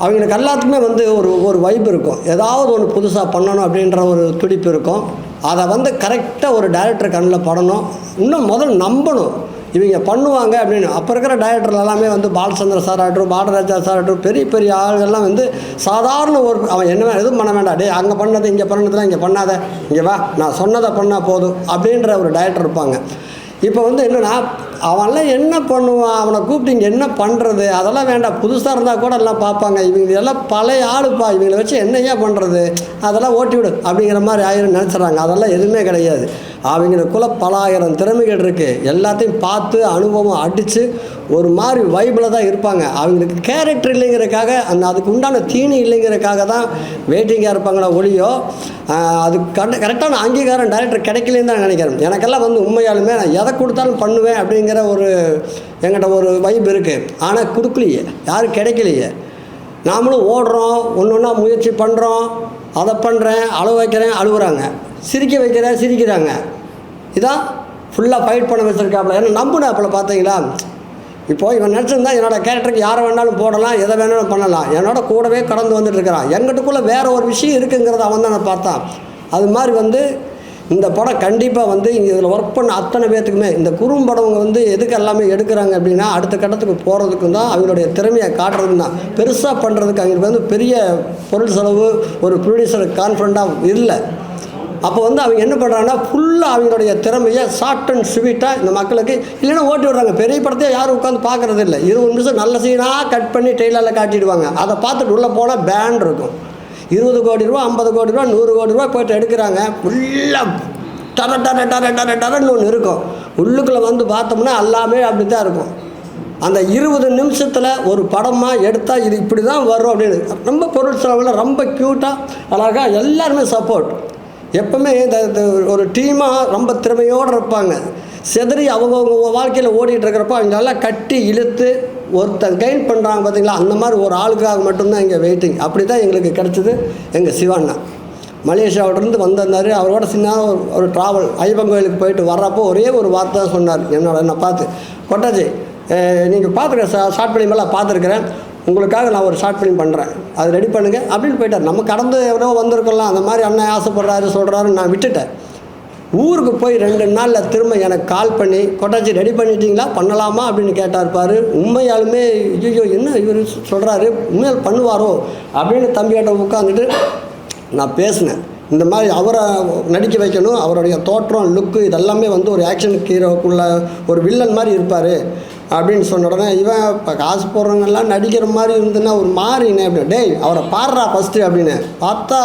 அவங்களுக்கு எல்லாத்துக்குமே வந்து ஒரு வைப் இருக்கும். ஏதாவது ஒன்று புதுசாக பண்ணணும் அப்படின்ற ஒரு துடிப்பு இருக்கும். அதை வந்து கரெக்டாக ஒரு டைரக்டர் கண்ணில் படணும். இன்னும் முதல்ல நம்பணும் இவங்க பண்ணுவாங்க அப்படின்னு. அப்போ இருக்கிற டைரக்டர் எல்லாமே வந்து பாலச்சந்திர சார் ஆகட்டும், பாலராஜா சார் ஆகட்டும், பெரிய பெரிய ஆளுகள்லாம் வந்து சாதாரண ஒரு அவன் என்ன எதுவும் பண்ண வேண்டாம், டே அங்கே பண்ணது இங்கே பண்ணதுலாம் இங்கே பண்ணாத, இங்கே வா நான் சொன்னதை பண்ணால் போதும் அப்படின்ற ஒரு டைரக்டர் இருப்பாங்க. இப்போ வந்து என்னென்னா அவன்லாம் என்ன பண்ணுவான், அவனை கூப்பிட்டு இங்கே என்ன பண்ணுறது, அதெல்லாம் வேண்டாம், புதுசாக இருந்தால் கூட எல்லாம் பார்ப்பாங்க, இவங்க எல்லாம் பழைய ஆளுப்பா, இவங்களை வச்சு என்னையா பண்ணுறது, அதெல்லாம் ஓட்டி விடு அப்படிங்கிற மாதிரி ஆயிரம் நினச்சிட்றாங்க. அதெல்லாம் எதுவுமே கிடையாது. அவங்களுக்குள்ள பல ஆயிரம் திறமைகள் இருக்குது. எல்லாத்தையும் பார்த்து அனுபவம் அடித்து ஒரு மாதிரி வைப்பில் தான் இருப்பாங்க. அவங்களுக்கு கேரக்டர் இல்லைங்கிறதுக்காக அதுக்கு உண்டான தீனி இல்லைங்கிறதுக்காக தான் வெயிட்டிங்காக இருப்பாங்களா ஒழியோ அது கரெக்டான அங்கீகாரம் டைரக்டர் கிடைக்கலன்னு தான் நினைக்கிறேன். எனக்கெல்லாம் வந்து உண்மையாலுமே நான் எதை கொடுத்தாலும் பண்ணுவேன் அப்படிங்கிற ஒரு என்கிட்ட ஒரு வைப் இருக்குது. ஆனால் கொடுக்கலையே, யாரும் கிடைக்கலையே. நாமளும் ஓடுறோம், ஒன்று ஒன்றா முயற்சி பண்ணுறோம், அதை பண்ணுறேன், அழுவ வைக்கிறேன், அழுகுறாங்க, சிரிக்க வைக்கிறேன், சிரிக்கிறாங்க. இதான் ஃபுல்லாக ஃபைட் பண்ண வச்சுருக்காப்புல. ஏன்னா நம்புனாப்புல பார்த்தீங்களா. இப்போது இவன் நினச்சிருந்தா என்னோடய கேரக்டருக்கு யாரை வேணாலும் போடலாம், எதை வேணாலும் பண்ணலாம். என்னோட கூடவே கடந்து வந்துட்டுருக்கிறான். எங்கிட்டக்குள்ளே வேறு ஒரு விஷயம் இருக்குங்கிறத அவன் தான் நான் பார்த்தான். அது மாதிரி வந்து இந்த படம் கண்டிப்பாக வந்து இங்கே இதில் ஒர்க் பண்ண அத்தனை பேர்த்துக்குமே இந்த குறும்படவங்க வந்து எதுக்கு எல்லாமே எடுக்கிறாங்க அப்படின்னா அடுத்த கட்டத்துக்கு போகிறதுக்கும் தான், அவங்களுடைய திறமையை காட்டுறதுக்கு தான். பெருசாக பண்ணுறதுக்கு அவங்களுக்கு வந்து பெரிய பொருள் செலவு ஒரு ப்ரொடியூசருக்கு கான்ஃபிடண்ட்டாக இல்லை. அப்போ வந்து அவங்க என்ன பண்ணுறாங்கன்னா ஃபுல்லாக அவங்களுடைய திறமையை ஷார்ட் அண்ட் ஸ்வீட்டாக இந்த மக்களுக்கு இல்லைன்னா ஓட்டி விடுறாங்க. பெரிய படத்தையே யாரும் உட்காந்து பார்க்குறது இல்லை. 20 நிமிஷம் நல்ல சீனாக கட் பண்ணி டெய்லரில் காட்டிடுவாங்க. அதை பார்த்துட்டு உள்ளே போனால் பேண்ட் இருக்கும். 20 கோடி ரூபா, 50 கோடி ரூபா, 100 கோடி ரூபா போய்ட்டு எடுக்கிறாங்க. ஃபுல்லாக டரன்னு ஒன்று இருக்கும். உள்ளுக்குள்ளே வந்து பார்த்தோம்னா எல்லாமே அப்படி தான் இருக்கும். அந்த 20 நிமிஷத்தில் ஒரு படமாக எடுத்தால் இது இப்படி தான் வரும் அப்படின்னு ரொம்ப பொருள் செலவில் ரொம்ப க்யூட்டாக அழகாக எல்லாருமே சப்போர்ட். எப்பவுமே இந்த ஒரு டீமாக ரொம்ப திறமையோடு இருப்பாங்க. செதறி அவங்கவுங்க வாழ்க்கையில் ஓடிட்டு இருக்கிறப்ப அவங்க நல்லா கட்டி இழுத்து ஒருத்தன் கைட் பண்ணுறாங்க பார்த்தீங்களா, அந்த மாதிரி ஒரு ஆளுக்காக மட்டும்தான் இங்கே வெயிட்டிங். அப்படி தான் எங்களுக்கு கிடச்சிது எங்கள் சிவாண்ணா. மலேசியாவிலிருந்து வந்திருந்தார். அவரோட சின்ன ஒரு ட்ராவல் ஐயப்பன் கோயிலுக்கு போயிட்டு வர்றப்போ ஒரே ஒரு வார்த்தை தான் சொன்னார். என்னை பார்த்து, கொட்டாச்சி நீங்கள் பார்த்துருக்க ஷார்ட் ஃபிலிமெல்லாம் பார்த்துருக்குறேன், உங்களுக்காக நான் ஒரு ஷார்ட் ஃபிலிம் பண்ணுறேன், அது ரெடி பண்ணுங்கள் அப்படின்னு போயிட்டார். நம்ம கடந்து எவ்வளோ வந்திருக்கலாம், அந்த மாதிரி அண்ணன் ஆசைப்படுறாரு சொல்கிறாருன்னு நான் விட்டுட்டேன். ஊருக்கு போய் 2 நாளில் திரும்ப எனக்கு கால் பண்ணி, கொட்டாச்சி ரெடி பண்ணிட்டீங்களா, பண்ணலாமா அப்படின்னு கேட்டார்ப்பார். உண்மையாலுமே ஐயோ என்ன இவர் சொல்கிறாரு, உண்மையால் பண்ணுவாரோ அப்படின்னு தம்பிகிட்ட உட்காந்துட்டு நான் பேசினேன். இந்த மாதிரி அவரை நடிக்க வைக்கணும், அவருடைய தோற்றம் லுக்கு இதெல்லாமே வந்து ஒரு ஆக்ஷன் ஹீரோக்குள்ள ஒரு வில்லன் மாதிரி இருப்பார் அப்படின்னு சொன்ன உடனே இவன் இப்போ காசு போடுறவங்கெல்லாம் நடிக்கிற மாதிரி இருந்துன்னா ஒரு மாறினே அப்படின்னு, டேய் அவரை பாடுறா ஃபஸ்ட்டு அப்படின்னு பார்த்தா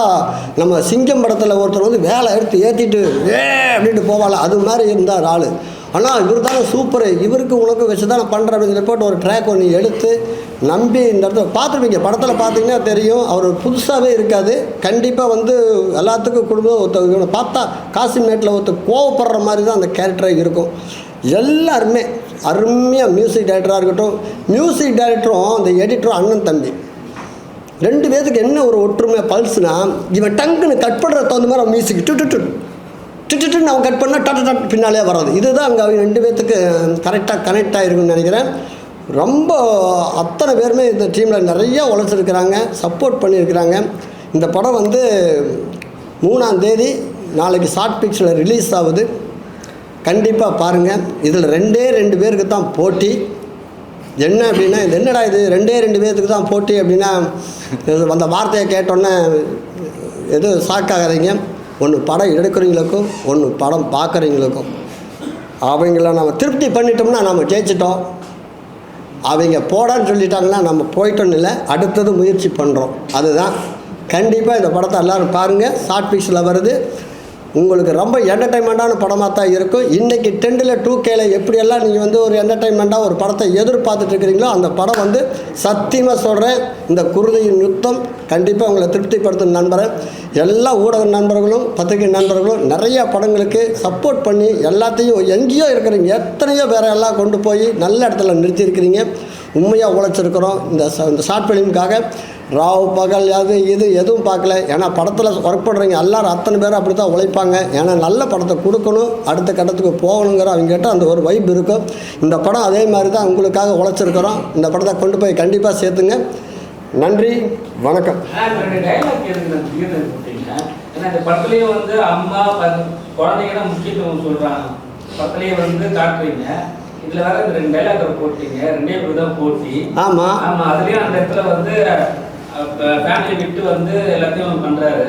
நம்ம சிங்கம் படத்தில் ஒருத்தர் வந்து வேலை எடுத்து ஏற்றிட்டு அப்படின்ட்டு போவாள், அது மாதிரி இருந்தார் ஆள். ஆனால் இவர் தானே சூப்பரு, இவருக்கு உனக்கு வச்சு தான் நான் பண்ணுறேன் அப்படின்னு போட்டு ஒரு ட்ராக் ஒன்று எடுத்து நம்பி இந்த இடத்துல பார்த்துருப்பீங்க. படத்தில் பார்த்தீங்கன்னா தெரியும், அவர் புதுசாகவே இருக்காது. கண்டிப்பாக வந்து எல்லாத்துக்கும் குடும்பம் ஒருத்தர் பார்த்தா காசிமேட்டில் ஒருத்தர் கோவப்படுற மாதிரி தான் அந்த கேரக்டரே இருக்கும். எல்லாருமே அருமையாக மியூசிக் டைரக்டராக இருக்கட்டும், மியூசிக் டைரக்டரும் அந்த எடிட்டரும் அண்ணன் தம்பி 2 பேர்த்துக்கு என்ன ஒரு ஒற்றுமை பல்ஸ்னா, இவன் டங்குன்னு கட் பண்ணுற தகுந்த மாதிரி அவன் மியூசிக் டுட்டுன்னு அவன் கட் பண்ணால் டட் பின்னாலே வர்றது. இதுதான் அங்கே அவங்க 2 பேர்த்துக்கு கரெக்டாக கனெக்ட் ஆகிருக்குன்னு நினைக்கிறேன். ரொம்ப அத்தனை பேருமே இந்த டீமில் நிறையா உழைச்சிருக்கிறாங்க, சப்போர்ட் பண்ணியிருக்கிறாங்க. இந்த படம் வந்து 3ஆம் தேதி நாளைக்கு ஷார்ட் பிக்ஸில் ரிலீஸ் ஆகுது. கண்டிப்பாக பாருங்கள். இதில் 2 பேருக்கு தான் போட்டி. என்ன அப்படின்னா, இது என்னடா இது 2 பேருக்கு தான் போட்டி அப்படின்னா, அந்த வார்த்தையை கேட்டோன்னே எதுவும் ஷாக்காகாதீங்க. ஒன்று படம் எடுக்கிறவங்களுக்கும், ஒன்று படம் பார்க்குறவங்களுக்கும். அவங்கள நம்ம திருப்தி பண்ணிட்டோம்னா நம்ம ஜெயிச்சிட்டோம். அவங்க போடான்னு சொல்லிட்டாங்கன்னா நம்ம போயிட்டோன்னு இல்லை, அடுத்தது முயற்சி பண்ணுறோம். அதுதான் கண்டிப்பாக இந்த படத்தை எல்லோரும் பாருங்கள். ஷார்ட் பிக்ஸில் வருது. உங்களுக்கு ரொம்ப என்டர்டைன்மெண்ட்டான படமாக தான் இருக்கும். இன்றைக்கி 10ல் 2Kல எப்படியெல்லாம் நீங்கள் வந்து ஒரு என்டர்டைன்மெண்ட்டாக ஒரு படத்தை எதிர்பார்த்துட்டு இருக்கிறீங்களோ, அந்த படம் வந்து சத்தியமாக சொல்கிறேன், இந்த குருதியின் யுத்தம் கண்டிப்பாக உங்களை திருப்திப்படுத்தும் நண்பரேன். எல்லா ஊடக நண்பர்களும் பத்திரிகை நண்பர்களும் நிறையா படங்களுக்கு சப்போர்ட் பண்ணி எல்லாத்தையும் எங்கேயோ இருக்கிறீங்க, எத்தனையோ வேறு எல்லாம் கொண்டு போய் நல்ல இடத்துல நிறுத்தியிருக்கிறீங்க. உண்மையாக உழைச்சிருக்கிறோம். இந்த ஷார்ட் ஃபிலிமுக்காக ராவ் பகல் இது எதுவும் பார்க்கல. ஏன்னா படத்தில் ஒர்க் பண்ணுறீங்க எல்லோரும் அத்தனை பேர் அப்படி தான் உழைப்பாங்க. ஏன்னா நல்ல படத்தை கொடுக்கணும், அடுத்த கட்டத்துக்கு போகணுங்கிற அவங்ககிட்ட அந்த ஒரு வைப் இருக்கும். இந்த படம் அதே மாதிரி தான் உங்களுக்காக உழைச்சிருக்கிறோம். இந்த படத்தை கொண்டு போய் கண்டிப்பாக சேர்த்துங்க. நன்றி, வணக்கம். இந்த படத்துலேயே வந்து அம்மா குழந்தைங்க தான் முக்கியத்துவம் சொல்கிறாங்க, படத்துலேயே வந்து காட்டுறீங்க. இதில் வேற இந்த 2 டைலாக் போட்டீங்க, 2 பேர் தான் போட்டி. ஆமாம் ஆமாம், அதுலேயும் அந்த இடத்துல வந்து ஃபேமிலி விட்டு வந்து எல்லாத்தையும் பண்ணுறாரு.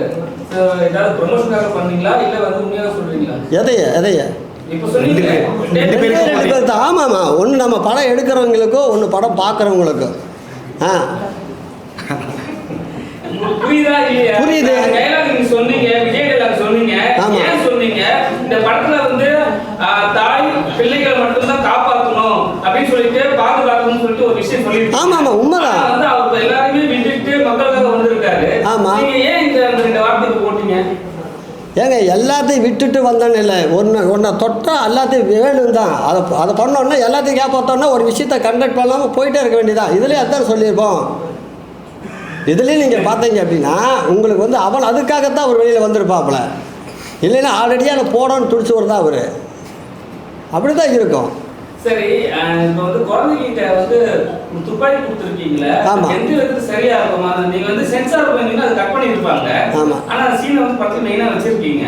ஸோ ஏதாவது ப்ரொமோஷனுக்காக பண்ணீங்களா இல்லை வந்து உண்மையாக சொல்கிறீங்களா? எதைய இப்போ சொன்னீங்க 2 பேர் தான். ஆமாம்மா, ஒன்று நம்ம படம் எடுக்கிறவங்களுக்கோ, ஒன்று படம் பார்க்குறவங்களுக்கோ. புரியுதா இல்லையா? புரியுது. டைலாக் நீங்க சொன்னீங்க, விஜய் டைலாக் சொன்னீங்க. ஏன் சொன்னீங்க? இந்த படத்துல வந்து தாய் பிள்ளைகளை மட்டும்தான் காப்பாற்றணும் அப்படின்னு சொல்லிட்டு பாதுகாக்கணும்னு சொல்லிட்டு ஒரு விஷயம் சொல்லியிருக்காங்க. ஆமாம், உண்மைதான். வந்து அவர் எல்லாருமே விட்டுட்டு மக்களுக்காக வந்திருக்காரு. நீங்க ஏன் இந்த 2 வார்த்தைக்கு போட்டீங்க? ஏங்க எல்லாத்தையும் விட்டுட்டு வந்தேன்னு இல்லை, ஒன்றை தொட்டால் எல்லாத்தையும் வேணும் தான். அதை பண்ணோன்னா எல்லாத்தையும் காப்பாற்றோன்னா ஒரு விஷயத்தை கண்டக்ட் பண்ணாமல் போயிட்டே இருக்க வேண்டியதான். இதுலேயே அதான் சொல்லியிருப்போம். இதுலேயும் நீங்கள் பார்த்தீங்க அப்படின்னா உங்களுக்கு வந்து அவன் அதுக்காகத்தான் அவர் வெளியில் வந்திருப்பாப்புல. இல்லைன்னா ஆல்ரெடியாக அதை போடணும்னு துடிச்சு வருதான் அவர். அப்படி தான் இருக்கும். சரி, இப்போ வந்து குழந்தைகிட்ட வந்து துப்பாக்கி கொடுத்துருக்கீங்களே, எந்த விதத்துல சரியா இருக்குமா? நீங்க வந்து சென்சார் பண்ணீங்கன்னா அது கட் பண்ணியிருப்பாங்க. ஆனா அந்த சீனை வந்து படத்துல மெயினா வச்சிருக்கீங்க.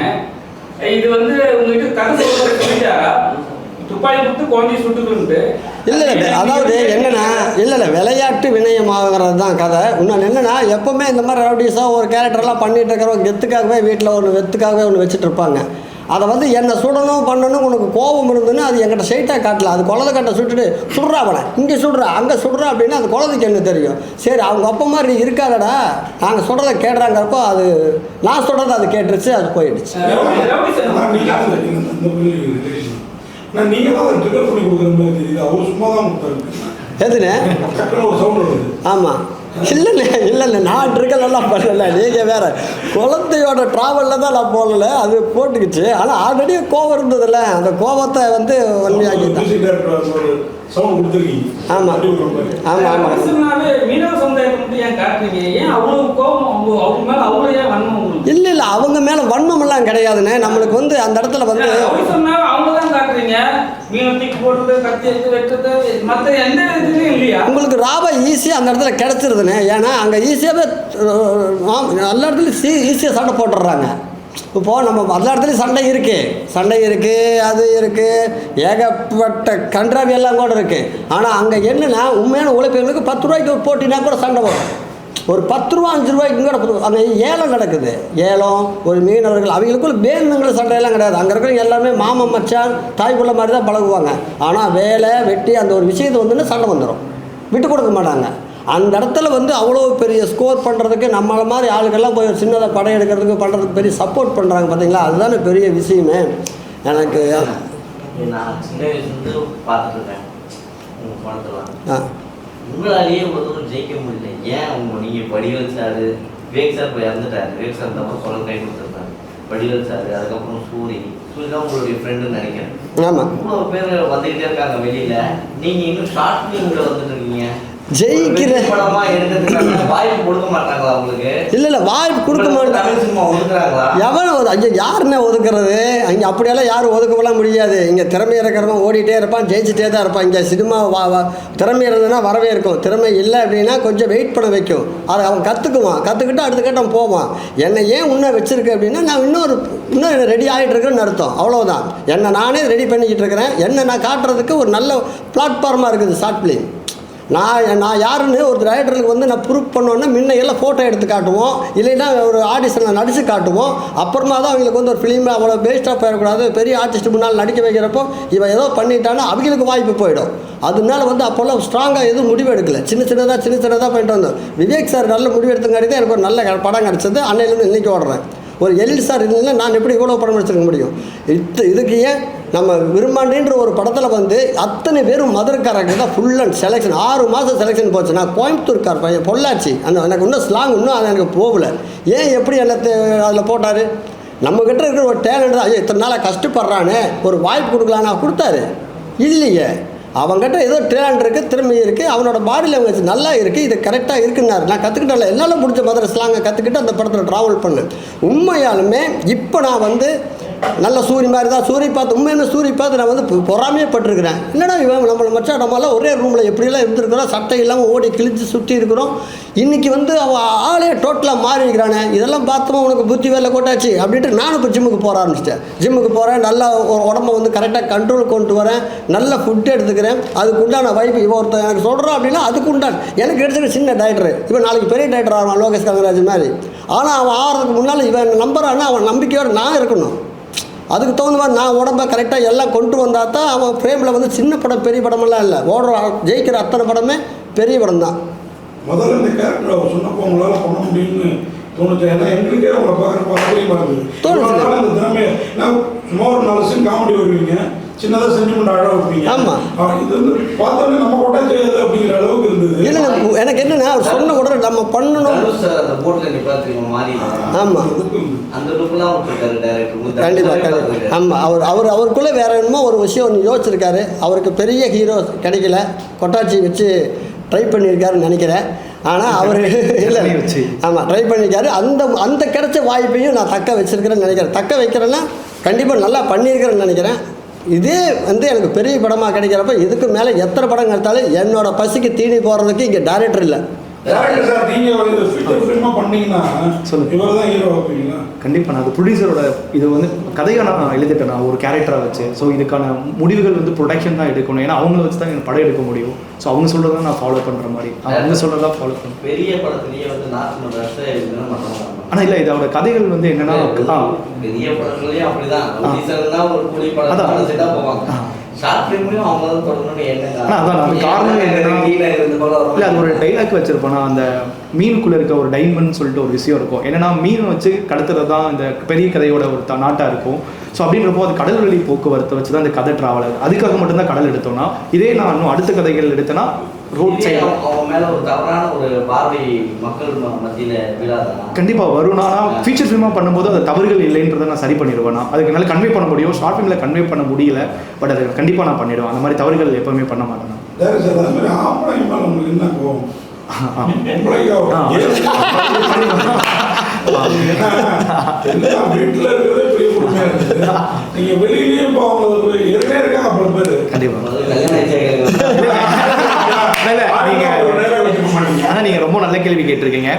இது வந்து உங்ககிட்ட கதை சொல்றது சொல்லிட்டாரா? துப்பாக்கி கொடுத்து குழந்தைய சுட்டுக்கிட்டு இல்லை அதாவது என்னென்னா இல்லை விளையாட்டு வினயமாகிறது தான் கதை. இன்னொன்று என்னென்னா எப்போவுமே இந்த மாதிரி ரவுடிஸாக ஒரு கேரக்டர்லாம் பண்ணிகிட்டு இருக்கிறவங்க கெத்துக்காகவே வீட்டில் ஒன்று வெத்துக்காகவே ஒன்று வச்சுட்டு இருப்பாங்க. அதை வந்து என்னை சுடணும் பண்ணணும் உனக்கு கோபம் இருந்துன்னு அது என்கிட்ட ஸ்ட்ரைட்டாக காட்டல. அது குழந்தை கட்டை சுட்டுட்டு சுடுறா அவனை இங்கே சுடுறா அங்கே சுடுறா அப்படின்னா அது குழந்தைக்கு என்ன தெரியும்? சரி அவங்க அப்பா மாதிரி இருக்காதடா நாங்கள் சொல்கிறத கேட்குறாங்கிறப்போ அது நான் சொல்கிறத அது கேட்டுருச்சு, அது போயிடுச்சு. எதுண்ணே? ஆமாம் இல்லைண்ணே நான் ட்ரிக்கெல்லாம் பண்ணலை. நீங்கள் வேறு குழந்தையோட ட்ராவலில் தான் நான் போடலை, அது போட்டுக்கிச்சு. ஆனால் ஆல்ரெடி கோவம் இருந்ததில்ல, அந்த கோபத்தை வந்து வன்மையாக்கிட்டேன். ஆமாம் ஆமாம் ஆமாம். இல்லை இல்லை அவங்க மேலே வன்மமெல்லாம் கிடையாதுண்ணே. நம்மளுக்கு வந்து அந்த இடத்துல வந்து உங்களுக்கு ராபா ஈஸியாக அந்த இடத்துல கிடச்சிருதுண்ணே. ஏன்னா அங்கே ஈஸியாகவே எல்லா இடத்துலையும் ஈஸியாக சண்டை போட்டுடுறாங்க. இப்போது நம்ம எல்லா இடத்துலையும் சண்டை இருக்குது அது இருக்குது, ஏகப்பட்ட கன்றாவி எல்லாம் கூட இருக்குது. ஆனால் அங்கே என்னென்னா உண்மையான உழைப்புகளுக்கு 10 ரூபாய்க்கு ஒரு போட்டினா கூட சண்டை வரும். ஒரு 10 ரூபா 5 ரூபாய்க்கு கூட அங்கே ஏலம் நடக்குது. ஏலம் ஒரு மீனவர்கள் அவங்களுக்குள்ள வேணுங்கிற சண்டையெல்லாம் கிடையாது. அங்கே இருக்கிறவங்க எல்லாமே மாமன் மச்சான் தாய்க்குள்ள மாதிரி தான் பழகுவாங்க. ஆனால் வேலை வெட்டி அந்த ஒரு விஷயத்தை வந்துன்னு சண்டை வந்துடும், விட்டு கொடுக்க மாட்டாங்க. அந்த இடத்துல வந்து அவ்வளோ பெரிய ஸ்கோர் பண்ணுறதுக்கு நம்மளை மாதிரி ஆளுக்கெல்லாம் போய் சின்னதாக படம் எடுக்கிறதுக்கு பண்ணுறதுக்கு பெரிய சப்போர்ட் பண்ணுறாங்க பார்த்தீங்களா? அதுதானே பெரிய விஷயமே எனக்கு. நான் சின்ன வயசுலேருந்து பார்த்துட்ருக்கேன் உங்கள் படத்தெல்லாம். உங்களாலேயே ஒருத்தரும் ஜெயிக்க முடியல. ஏன் நீங்கள் வடிவேல் சார், விவேக் சார் போய் இறந்துட்டாரு, விவேக் சார் தான் சொல்ல கை கொடுத்துருந்தாரு. வடிவேல் சார், அதுக்கப்புறம் சூரி தான் உங்களுடைய ஃப்ரெண்டுன்னு நினைக்கிறேன். ஆமாம், இவ்வளோ பேர் வந்துக்கிட்டே இருக்காங்க வெளியில். நீங்கள் இன்னும் ஷார்ட் ஃபிலிமில் வந்துட்டு இருக்கீங்க. ஜெயிக்கிற படமா எடுக்கிறதுக்கு வாய்ப்பு கொடுக்க மாட்டாங்களா உங்களுக்கு? இல்லை வாய்ப்பு கொடுக்க மாட்டாங்க. எவனை ஐயா யாருன்னே ஒதுக்குறது? அங்கே அப்படியெல்லாம் யாரும் ஒதுக்கப்படலாம் முடியாது. இங்கே திறமை இருக்கிறவன் ஓடிட்டே இருப்பான், ஜெயிச்சுட்டே தான் இருப்பான். இங்கே சினிமா திறமை இருந்ததுன்னா வரவே இருக்கும். திறமை இல்லை அப்படின்னா கொஞ்சம் வெயிட் பண்ண வைக்கும். அதை அவன் கற்றுக்கிட்டு அடுத்த கட்டம் போவான். என்னை ஏன் இன்னும் வச்சுருக்கு அப்படின்னா நான் இன்னும் ரெடி ஆகிட்டு இருக்கேன்னு அர்த்தம். அவ்வளோதான். என்னை நானே ரெடி பண்ணிக்கிட்டு இருக்கிறேன். என்னை நான் காட்டுறதுக்கு ஒரு நல்ல பிளாட்ஃபார்மாக இருக்குது ஷார்ட் ஃபிலிம். நான் யாருன்னு ஒரு டைரக்டருக்கு வந்து நான் ப்ரூஃப் பண்ணோன்னா முன்னையெல்லாம் ஃபோட்டோ எடுத்து காட்டுவோம், இல்லைன்னா ஒரு ஆடிஷனில் நடித்து காட்டுவோம். அப்புறமா தான் அவங்களுக்கு வந்து ஒரு ஃபிலிமில் அவ்வளோ வேஸ்ட்டாக போயிடக்கூடாது. பெரிய ஆர்டிஸ்ட் முன்னால் நடிக்க வைக்கிறப்போ இவன் ஏதோ பண்ணிட்டான்னா அவங்களுக்கு வாய்ப்பு போயிடும். அதனால வந்து அப்போல்லாம் ஸ்ட்ராங்காக எதுவும் முடிவு எடுக்கலை. சின்ன சின்னதாக பண்ணிட்டு வந்தோம். விவேக் சார் நல்ல முடிவு எடுத்தங்காட்டி தான் எனக்கு ஒரு நல்ல படம் கிடச்சது. அன்னையிலேருந்து இன்றைக்கி ஓடுறேன். ஒரு எழில் சார் இருந்ததுன்னா நான் எப்படி இவ்வளோ படம் எடுத்துக்க முடியும்? இதுக்கு ஏன் நம்ம விரும்மாண்டின்ற ஒரு படத்தில் வந்து அத்தனை பேரும் மதுரைக்காரங்க தான் ஃபுல் அண்ட் செலெக்ஷன். 6 மாதம் செலெக்ஷன் போச்சு. நான் கோயம்புத்தூர்கார் பையன், பொள்ளாச்சி. எனக்கு இன்னும் ஸ்லாங் இன்னும் அது எனக்கு போகலை. ஏன் எப்படி அதில் போட்டார்? நம்மக்கிட்ட இருக்கிற ஒரு டேலண்ட் தான். ஐயோ இத்தனை நாளாக கஷ்டப்படுறானே, ஒரு வாய்ப்பு கொடுக்கலான்னா கொடுத்தாரு இல்லையே. அவங்ககிட்ட ஏதோ டேலண்ட் இருக்குது, திறமை இருக்குது, அவனோட பாடி லாங்குவேஜ் நல்லா இருக்குது, இது கரெக்டாக இருக்குன்னாரு. நான் கற்றுக்கிட்டல என்னால் முடிஞ்ச மதுரை ஸ்லாங்கை கற்றுக்கிட்டு அந்த படத்தில் ட்ராவல் பண்ணேன். உண்மையாலுமே இப்போ நான் வந்து நல்ல சூரிய மாதிரி தான். சூரிய பார்த்து உண்மையான சூரிய பார்த்து நான் வந்து பொறாமையே பட்டிருக்கிறேன். என்னடா இவன் நம்மளை மச்சா நம்மளாம் ஒரே ரூமில் எப்படியெல்லாம் இருந்துருக்கிறோம், சட்டை இல்லாமல் ஓடி கிழிச்சு சுற்றி இருக்கிறோம். இன்றைக்கி வந்து அவன் ஆளே டோட்டலாக மாறி இருக்கிறானே, இதெல்லாம் பார்த்தோமா உனக்கு புத்தி வேலை கொட்டாச்சு அப்படின்ட்டு நானும் இப்போ ஜிம்முக்கு போக ஆரம்பிச்சிட்டேன். ஜிம்முக்கு போகிறேன், நல்லா உடம்ப வந்து கரெக்டாக கண்ட்ரோல் கொண்டு வரேன், நல்ல ஃபுட்டு எடுத்துக்கிறேன். அதுக்கு உண்டான வாய்ப்பு இவன் ஒருத்தர் எனக்கு சொல்கிறான் அப்படின்னா அதுக்கு உண்டான எனக்கு எடுத்துக்கிற சின்ன டைரக்டர் இவன் நாளைக்கு பெரிய டைரக்டர் ஆவான், லோகேஷ் கனகராஜ் மாதிரி. ஆனால் அவன் ஆகிறதுக்கு முன்னால் இவன் நம்புறான்னா அவன் நம்பிக்கையோடு நான் இருக்கணும். அதுக்கு தகுந்த மாதிரி நான் உடம்பை கரெக்டாக எல்லாம் கொண்டு வந்தால் தான் அவன் ஃப்ரேமில் வந்து சின்ன படம் பெரிய படமெல்லாம் இல்லை, ஜெயிக்கிற அத்தனை படமே பெரிய படம் தான். முதல்ல இந்த கேரக்டர் அவர் சொன்னப்போ உங்களால் பண்ண முடியும்னு தோணுச்சு. ஏன்னா எங்களுக்கே அவங்களை பார்க்குறப்ப ஆச்சரியமாக இருந்தது. அந்த திறமையை நான் சும்மா ஒரு 4 சீன் காமெடி வருவீங்க, சின்னதாக சென்டிமெண்ட் அழகாக வைப்பீங்க. ஆமாம், இது வந்து பார்த்தோன்னே நம்ம கொட்டா செய்யாது அப்படிங்கிற அளவுக்கு இருந்தது. இல்லை எனக்கு என்னென்னா அவர் சொன்ன உடனே நம்ம பண்ணணும். ஆமாம் கண்டிப்பாக. ஆமாம் அவருக்குள்ளே வேறு என்னமோ ஒரு விஷயம் ஒன்று யோசிச்சிருக்காரு. அவருக்கு பெரிய ஹீரோ கிடைக்கல, கொட்டாச்சி வச்சு ட்ரை பண்ணியிருக்காருன்னு நினைக்கிறேன். ஆனால் அவர் இல்லை ஆமாம் ட்ரை பண்ணியிருக்காரு. அந்த கிடைச்ச வாய்ப்பையும் நான் தக்க வச்சுருக்கிறேன்னு நினைக்கிறேன். தக்க வைக்கிறேன்னா கண்டிப்பாக நல்லா பண்ணியிருக்கிறேன்னு நினைக்கிறேன். இதே வந்து எனக்கு பெரிய படமாக கிடைக்கிறப்ப இதுக்கு மேலே எத்தனை படம் எடுத்தாலும் என்னோடய பசிக்கு தீனி போடுறதுக்கு இங்கே டைரக்டர் இல்லை. டேரக்டர் சார் நீங்கள் ஃபீச்சர் ஃபிலிமாக பண்ணீங்கன்னா சொல்லுங்க. இவர் தான் ஹீரோ வைப்பீங்களா? கண்டிப்பாக நான் அது ப்ரொடியூசரோட இது வந்து கதையை நான் எழுதிட்டேன் நான் ஒரு கேரக்டராக வச்சு. ஸோ இதுக்கான முடிவுகள் வந்து ப்ரொடக்ஷன் தான் எடுக்கணும். ஏன்னா அவங்கள வச்சு தான் எனக்கு படம் எடுக்க முடியும். ஸோ அவங்க சொல்கிறத நான் ஃபாலோ பண்ணுற மாதிரி அவங்க சொல்கிறதா ஃபாலோ பண்ணுறேன். பெரிய படத்துலேயே வந்து நார்மல் ரஷ்ட இதுன்னு பண்ணுவாங்க. ஆனால் இல்லை இதோட கதைகள் வந்து என்னென்னா பெரிய படத்துலேயே அப்படிதான் ஒரு கூலி படம் செட்டாக போவாங்க. ஷார்ட் ஃபிலிம்லையும் அவங்க தான் தொடரணும்னு என்னங்க அதான் அது காரணம் என்னன்னா இல்லை அது ஒரு டைலாக் வச்சுருப்பேன் நான். அந்த மீனுக்குள்ளே இருக்க ஒரு டைமண்ட் சொல்லிட்டு ஒரு விஷயம் இருக்கும். என்னென்னா மீன் வச்சு கடத்துறது தான் இந்த பெரிய கதையோட ஒரு நாட்டாக இருக்கும். ஸோ அப்படின்றப்போ அது கடல் வழி போக்குவரத்தை வச்சு தான் இந்த கதை ட்ராவல் ஆகுது. அதுக்காக மட்டும்தான் கடல் எடுத்தோம்னா, இதே நான் இன்னும் அடுத்த கதைகள் எடுத்தேன்னா ரோட் சைடு அவங்க மேலே ஒரு தவறான ஒரு பார்வை மக்கள் மத்தியில் விழாதான் கண்டிப்பாக வரும். நான் ஃபீச்சர் ஃபிலிமாக பண்ணும்போது அது தவறுகள் இல்லைன்றதை நான் சரி பண்ணிடுவேன். நான் அதுக்கு என்னால் கன்வே பண்ண முடியும். ஷார்ட் ஃபிலிமில் கன்வே பண்ண முடியல, பட் அதை கண்டிப்பாக நான் பண்ணிவிடுவேன். அந்த மாதிரி தவறுகள் எப்போவுமே பண்ண மாட்டேன். வீட்டுல இருக்கிறதே பெரிய கொடுமையா இருக்குது. நீங்க வெளியிலயே இருக்காங்க அப்புறம் பேரு நீங்கள் ரொம்ப நல்ல கேள்வி கேட்டிருக்கீங்க.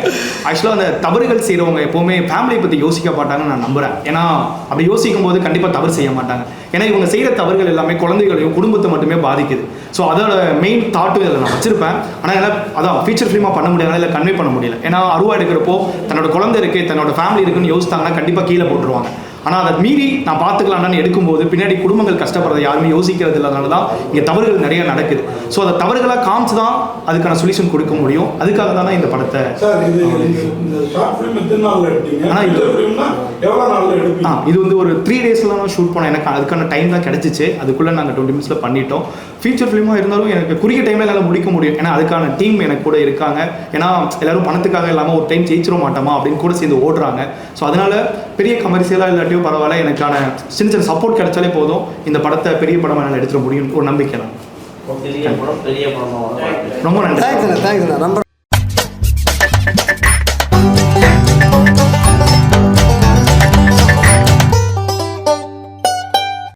ஆக்சுவலாக அந்த தவறுகள் செய்கிறவங்க எப்போவுமே ஃபேமிலியை பற்றி யோசிக்க மாட்டாங்கன்னு நான் நம்புகிறேன். ஏன்னா அப்படி யோசிக்கும் போது கண்டிப்பாக தவறு செய்ய மாட்டாங்க. ஏன்னா இவங்க செய்கிற தவறுகள் எல்லாமே குழந்தைகளையும் குடும்பத்தை மட்டுமே பாதிக்குது. ஸோ அதோட மெயின் தாட்டும் இதில் நான் வச்சிருப்பேன். ஆனால் என்னால் அதான் ஃபீச்சர் ஃபிலிமாக பண்ண முடியாது, இல்லை கன்வே பண்ண முடியல. ஏன்னா அருவா எடுக்கிறப்போ தன்னோட குழந்தை இருக்குது, தன்னோட ஃபேமிலி இருக்குன்னு யோசித்தாங்கன்னா கண்டிப்பாக கீழே போட்டுருவாங்க. ஆனால் அதை மீறி நான் பார்த்துக்கலான்னு எடுக்கும்போது பின்னாடி குடும்பங்கள் கஷ்டப்படுறதை யாருமே யோசிக்கிறது இல்லாதனால தான் இங்கே தவறுகள் நிறைய நடக்குது. ஸோ அதை தவறுகளாக காமிச்சு தான் அதுக்கான சொல்யூஷன் கொடுக்க முடியும். அதுக்காக தானே இந்த படத்தை இது வந்து ஒரு 3 daysல தான் ஷூட் பண்ணோம். எனக்கு அதுக்கான டைம் தான் கிடச்சிச்சு. அதுக்குள்ளே நாங்கள் 20 minutes பண்ணிட்டோம். ஃபீச்சர் ஃபிலிமாக இருந்தாலும் எனக்கு குறுகிய டைமில் என்னால் முடிக்க முடியும். ஏன்னா அதுக்கான டீம் எனக்கு கூட இருக்காங்க. ஏன்னா எல்லாரும் பணத்துக்காக இல்லாமல் ஒரு டைம் ஜெயிச்சிட மாட்டோமா அப்படின்னு கூட சேர்ந்து ஓடுறாங்க. ஸோ அதனால் பெரிய கமர்ஷியலாக இல்லாட்டியும் பரவாயில்ல, எனக்கான சின்ன சின்ன சப்போர்ட் கிடைச்சாலே போதும் இந்த படத்தை பெரிய படமாக என்னால் எடுத்துட முடியும் ஒரு நம்பிக்கை தான். பெரிய படம் ரொம்ப நன்றி. தேங்க்ஸ்ண்ணா. ரொம்ப